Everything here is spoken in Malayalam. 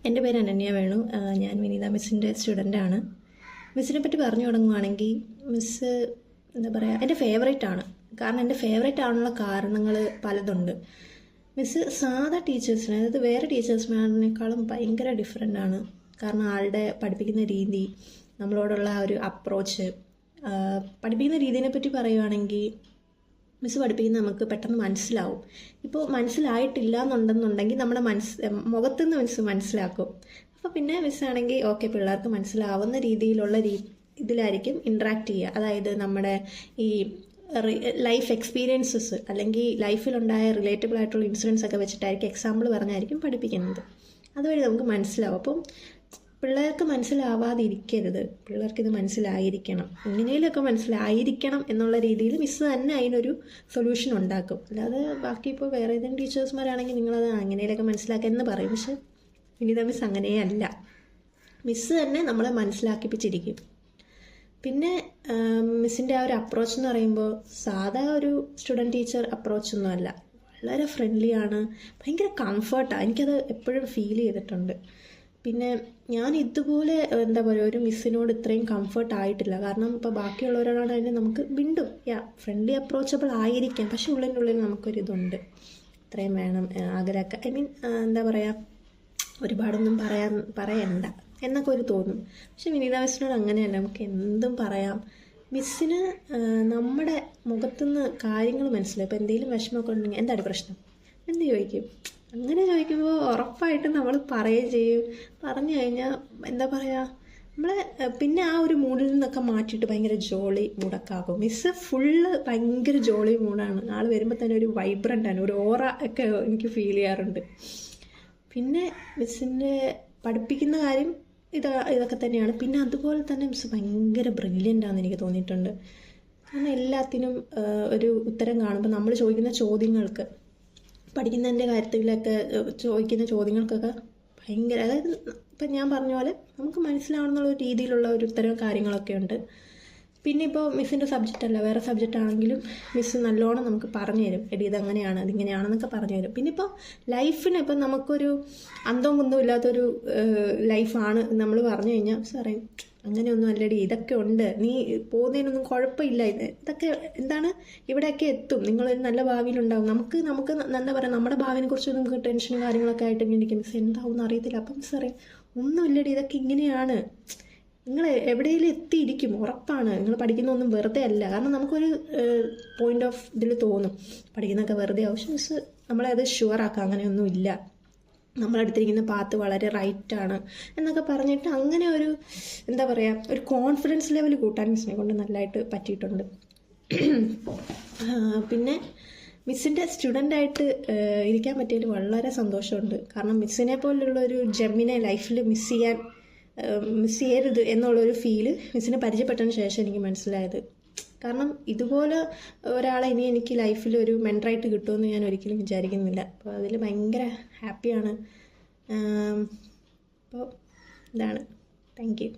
എൻ്റെ പേര് അനന്യ വേണു. ഞാൻ വിനീത മിസ്സിൻ്റെ സ്റ്റുഡൻ്റാണ്. മിസ്സിനെ പറ്റി പറഞ്ഞു തുടങ്ങുവാണെങ്കിൽ മിസ്സ് എന്താ പറയുക, എൻ്റെ ഫേവറേറ്റ് ആണ്. കാരണം എൻ്റെ ഫേവറേറ്റ് ആണുള്ള കാരണങ്ങൾ പലതുണ്ട്. മിസ്സ് സാധാ ടീച്ചേഴ്സിനെ, അതായത് വേറെ ടീച്ചേഴ്സിനേക്കാളും ഭയങ്കര ഡിഫറെൻ്റ് ആണ്. കാരണം ആളുടെ പഠിപ്പിക്കുന്ന രീതി, നമ്മളോടുള്ള ആ ഒരു അപ്രോച്ച്, പഠിപ്പിക്കുന്ന രീതിയെ പറ്റി പറയുവാണെങ്കിൽ മിസ്സ് പഠിപ്പിക്കുന്നത് നമുക്ക് പെട്ടെന്ന് മനസ്സിലാവും. ഇപ്പോൾ മനസ്സിലായിട്ടില്ല എന്നുണ്ടെന്നുണ്ടെങ്കിൽ നമ്മുടെ മുഖത്തുനിന്ന് മിസ്സ് മനസ്സിലാക്കും. അപ്പോൾ പിന്നെ മിസ്സാണെങ്കിൽ ഓക്കെ, പിള്ളേർക്ക് മനസ്സിലാവുന്ന രീതിയിലുള്ള ഇതിലായിരിക്കും ഇൻട്രാക്ട് ചെയ്യുക. അതായത് നമ്മുടെ ഈ ലൈഫ് എക്സ്പീരിയൻസസ് അല്ലെങ്കിൽ ലൈഫിലുണ്ടായ റിലേറ്റബിൾ ആയിട്ടുള്ള ഇൻസിഡൻസ് ഒക്കെ വെച്ചിട്ടായിരിക്കും എക്സാമ്പിൾ പറഞ്ഞായിരിക്കും പഠിപ്പിക്കുന്നത്. അതുവഴി നമുക്ക് മനസ്സിലാവും. അപ്പം പിള്ളേർക്ക് മനസ്സിലാവാതിരിക്കരുത്, പിള്ളേർക്കിത് മനസ്സിലായിരിക്കണം, എങ്ങനെയൊക്കെ മനസ്സിലായിരിക്കണം എന്നുള്ള രീതിയിൽ മിസ്സ് തന്നെ അതിനൊരു സൊല്യൂഷൻ ഉണ്ടാക്കും. അല്ലാതെ ബാക്കി ഇപ്പോൾ വേറെ ഏതെങ്കിലും ടീച്ചേഴ്സ്മാരാണെങ്കിൽ നിങ്ങളത് എങ്ങനെയൊക്കെ മനസ്സിലാക്കുക പറയും. പക്ഷെ വിനീത മിസ്സ് അങ്ങനെയല്ല. മിസ്സ് തന്നെ നമ്മളെ മനസ്സിലാക്കിപ്പിച്ചിരിക്കും. പിന്നെ മിസ്സിൻ്റെ ആ ഒരു അപ്രോച്ച് എന്ന് പറയുമ്പോൾ സാധാ ഒരു സ്റ്റുഡൻറ്റ് ടീച്ചർ അപ്രോച്ചൊന്നും അല്ല. വളരെ ഫ്രണ്ട്ലിയാണ്, ഭയങ്കര കംഫർട്ടാണ്. എനിക്കത് എപ്പോഴും ഫീൽ ചെയ്തിട്ടുണ്ട്. പിന്നെ ഞാൻ ഇതുപോലെ എന്താ പറയുക, ഒരു മിസ്സിനോട് ഇത്രയും കംഫർട്ട് ആയിട്ടില്ല. കാരണം ഇപ്പോൾ ബാക്കിയുള്ളവരോടാണെങ്കിൽ നമുക്ക് വീണ്ടും ഫ്രണ്ട്ലി അപ്രോച്ചബിൾ ആയിരിക്കാം, പക്ഷെ ഉള്ളിനുള്ളിൽ നമുക്കൊരിതുണ്ട്, ഇത്രയും വേണം ആഗ്രഹമൊക്കെ. എന്താ പറയുക, ഒരുപാടൊന്നും പറയണ്ട എന്നൊക്കെ ഒരു തോന്നും. പക്ഷെ വിനീത മിസ്സിനോട് അങ്ങനെയല്ല, നമുക്ക് എന്തും പറയാം. മിസ്സിന് നമ്മുടെ മുഖത്തുനിന്ന് കാര്യങ്ങൾ മനസ്സിലാവും. ഇപ്പോൾ എന്തെങ്കിലും വിഷമമൊക്കെ ഉണ്ടെങ്കിൽ എന്താണ് പ്രശ്നം എന്ന് ചോദിക്കും. അങ്ങനെ ചോദിക്കുമ്പോൾ ഉറപ്പായിട്ടും നമ്മൾ പറയുകയും ചെയ്യും. പറഞ്ഞു കഴിഞ്ഞാൽ എന്താ പറയുക, നമ്മളെ പിന്നെ ആ ഒരു മൂഡിൽ നിന്നൊക്കെ മാറ്റിയിട്ട് ഭയങ്കര ജോളി മൂഡൊക്കെ ആകും. മിസ്സ് ഫുള്ള് ഭയങ്കര ജോളി മൂഡാണ്. ആൾ വരുമ്പോൾ തന്നെ ഒരു വൈബ്രൻ്റാണ്, ഒരു ഓറ ഒക്കെ എനിക്ക് ഫീൽ ചെയ്യാറുണ്ട്. പിന്നെ മിസ്സിൻ്റെ പഠിപ്പിക്കുന്ന കാര്യം ഇതൊക്കെ തന്നെയാണ്. പിന്നെ അതുപോലെ തന്നെ മിസ്സ് ഭയങ്കര ബ്രില്യൻ്റ് ആണെന്ന് എനിക്ക് തോന്നിയിട്ടുണ്ട്. കാരണം എല്ലാത്തിനും ഒരു ഉത്തരം കാണുമ്പോൾ നമ്മൾ ചോദിക്കുന്ന ചോദ്യങ്ങൾക്ക്, പഠിക്കുന്നതിൻ്റെ കാര്യത്തിലൊക്കെ ചോദിക്കുന്ന ചോദ്യങ്ങൾക്കൊക്കെ ഭയങ്കര, അതായത് ഇപ്പം ഞാൻ പറഞ്ഞ പോലെ നമുക്ക് മനസ്സിലാവുന്നുള്ള രീതിയിലുള്ള ഒരു ഉത്തരം കാര്യങ്ങളൊക്കെ ഉണ്ട്. പിന്നെ ഇപ്പോൾ മിസ്സിൻ്റെ സബ്ജക്റ്റ് അല്ല, വേറെ സബ്ജക്റ്റ് ആണെങ്കിലും മിസ്സ് നല്ലോണം നമുക്ക് പറഞ്ഞു തരും. എടി ഇതങ്ങനെയാണ് അതിങ്ങനെയാണെന്നൊക്കെ പറഞ്ഞു തരും. പിന്നെ ഇപ്പോൾ ലൈഫിന് ഇപ്പം നമുക്കൊരു അന്തവും കുന്തവും ഇല്ലാത്തൊരു ലൈഫാണ് നമ്മൾ പറഞ്ഞു കഴിഞ്ഞാൽ സാറേ അങ്ങനെയൊന്നും അല്ലടി, ഇതൊക്കെ ഉണ്ട്, നീ പോകുന്നതിനൊന്നും കുഴപ്പമില്ല, ഇതൊക്കെ എന്താണ് ഇവിടെയൊക്കെ എത്തും, നിങ്ങളൊരു നല്ല ഭാവിയിലുണ്ടാവും. നമുക്ക് എന്താ പറയുക, നമ്മുടെ ഭാവിനെ കുറിച്ച് നമുക്ക് ടെൻഷനും കാര്യങ്ങളൊക്കെ ആയിട്ട് ഇരിക്കും. മിസ് എന്താവും അറിയത്തില്ല. അപ്പം മിസ് പറയും ഒന്നുമില്ലടി, ഇതൊക്കെ ഇങ്ങനെയാണ്, നിങ്ങൾ എവിടെയെങ്കിലും എത്തിയിരിക്കും, ഉറപ്പാണ്, നിങ്ങൾ പഠിക്കുന്നതൊന്നും വെറുതെ അല്ല. കാരണം നമുക്കൊരു പോയിന്റ് ഓഫ് ഇതിൽ തോന്നും പഠിക്കുന്നതൊക്കെ വെറുതെ ആവും. പക്ഷെ മിസ് നമ്മളെ അത് ഷുവറാക്കാം, അങ്ങനെയൊന്നും ഇല്ല, നമ്മളെടുത്തിരിക്കുന്ന പാത്ത് വളരെ റൈറ്റാണ് എന്നൊക്കെ പറഞ്ഞിട്ട് അങ്ങനെ ഒരു എന്താ പറയുക, ഒരു കോൺഫിഡൻസ് ലെവൽ കൂട്ടാൻ മിസ്സിനെ കൊണ്ട് നല്ലതായിട്ട് പറ്റിയിട്ടുണ്ട്. പിന്നെ മിസ്സിൻ്റെ സ്റ്റുഡൻ്റായിട്ട് ഇരിക്കാൻ പറ്റിയതിൽ വളരെ സന്തോഷമുണ്ട്. കാരണം മിസ്സിനെ പോലുള്ളൊരു ജെമ്മിനെ ലൈഫിൽ മിസ് ചെയ്യരുത് എന്നുള്ളൊരു ഫീല് മിസ്സിനെ പരിചയപ്പെട്ടതിന് ശേഷം എനിക്ക് മനസ്സിലായത്. കാരണം ഇതുപോലെ ഒരാളെ ഇനി എനിക്ക് ലൈഫിൽ ഒരു മെൻറ്ററായിട്ട് കിട്ടുമെന്ന് ഞാൻ ഒരിക്കലും വിചാരിക്കുന്നില്ല. അപ്പോൾ അതിൽ ഭയങ്കര ഹാപ്പിയാണ്. അപ്പോൾ ഇതാണ്. Thank you.